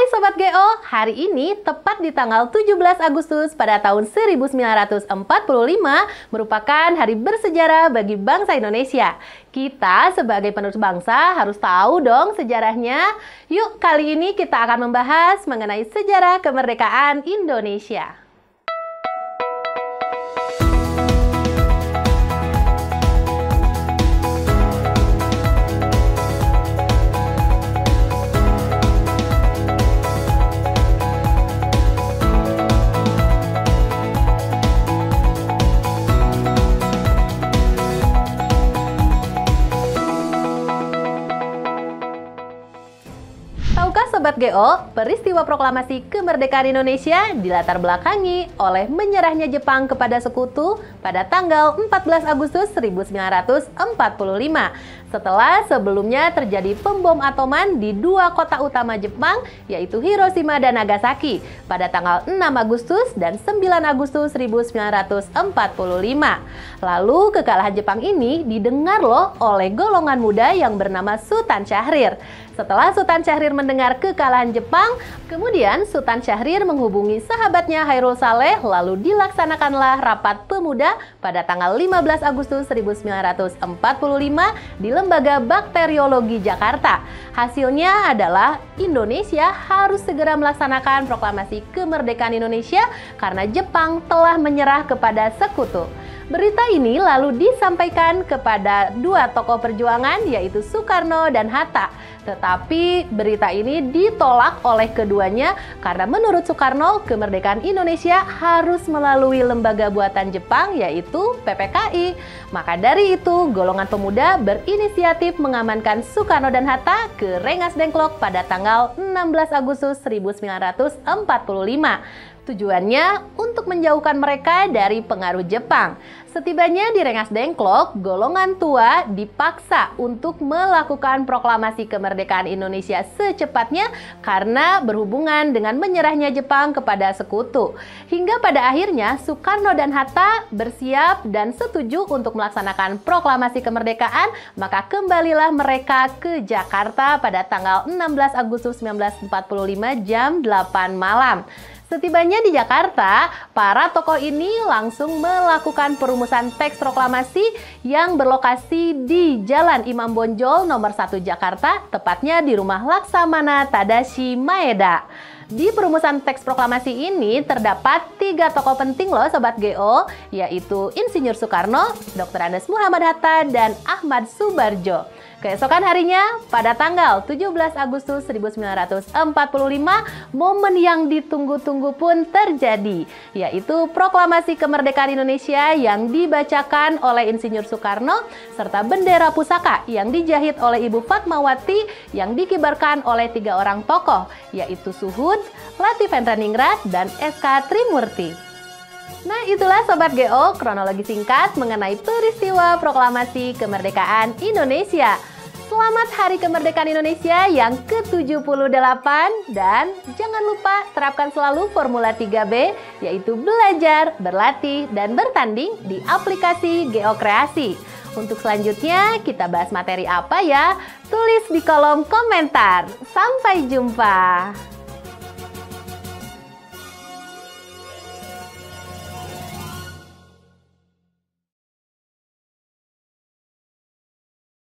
Sobat Geo, hari ini tepat di tanggal 17 Agustus pada tahun 1945 merupakan hari bersejarah bagi bangsa Indonesia. Kita sebagai penerus bangsa harus tahu dong sejarahnya. Yuk, kali ini kita akan membahas mengenai sejarah kemerdekaan Indonesia. Tahukah Sobat Geo, peristiwa proklamasi kemerdekaan Indonesia dilatar belakangi oleh menyerahnya Jepang kepada sekutu pada tanggal 14 Agustus 1945. Setelah sebelumnya terjadi pembom atoman di dua kota utama Jepang, yaitu Hiroshima dan Nagasaki, pada tanggal 6 Agustus dan 9 Agustus 1945. Lalu kekalahan Jepang ini didengar loh oleh golongan muda yang bernama Sutan Syahrir. Setelah Sutan Syahrir mendengar kekalahan Jepang, kemudian Sutan Syahrir menghubungi sahabatnya Hairul Saleh, lalu dilaksanakanlah rapat pemuda pada tanggal 15 Agustus 1945 di Lembaga Bakteriologi Jakarta. Hasilnya adalah Indonesia harus segera melaksanakan proklamasi kemerdekaan Indonesia karena Jepang telah menyerah kepada sekutu. Berita ini lalu disampaikan kepada dua tokoh perjuangan, yaitu Soekarno dan Hatta. Tetapi berita ini ditolak oleh keduanya karena menurut Soekarno, kemerdekaan Indonesia harus melalui lembaga buatan Jepang, yaitu PPKI. Maka dari itu, golongan pemuda berinisiatif mengamankan Soekarno dan Hatta ke Rengas Dengklok pada tanggal 16 Agustus 1945. Tujuannya untuk menjauhkan mereka dari pengaruh Jepang. Setibanya di Rengas Dengklok, golongan tua dipaksa untuk melakukan proklamasi kemerdekaan Indonesia secepatnya karena berhubungan dengan menyerahnya Jepang kepada sekutu. Hingga pada akhirnya Soekarno dan Hatta bersiap dan setuju untuk melaksanakan proklamasi kemerdekaan, maka kembalilah mereka ke Jakarta pada tanggal 16 Agustus 1945 jam 8 malam. Setibanya di Jakarta, para tokoh ini langsung melakukan perumusan teks proklamasi yang berlokasi di Jalan Imam Bonjol nomor 1 Jakarta, tepatnya di rumah Laksamana Tadashi Maeda. Di perumusan teks proklamasi ini terdapat 3 tokoh penting loh Sobat Geo, yaitu Insinyur Soekarno, Dr. Andes Muhammad Hatta, dan Ahmad Subarjo. Keesokan harinya, pada tanggal 17 Agustus 1945, momen yang ditunggu-tunggu pun terjadi, yaitu proklamasi kemerdekaan Indonesia yang dibacakan oleh Insinyur Soekarno, serta bendera pusaka yang dijahit oleh Ibu Fatmawati yang dikibarkan oleh 3 orang tokoh, yaitu Suhud, Latif Hendraningrat, dan SK Trimurti. Nah, itulah Sobat Geo kronologi singkat mengenai peristiwa proklamasi kemerdekaan Indonesia. Selamat Hari Kemerdekaan Indonesia yang ke-78, dan jangan lupa terapkan selalu Formula 3B, yaitu belajar, berlatih, dan bertanding di aplikasi Geokreasi. Untuk selanjutnya kita bahas materi apa ya? Tulis di kolom komentar. Sampai jumpa!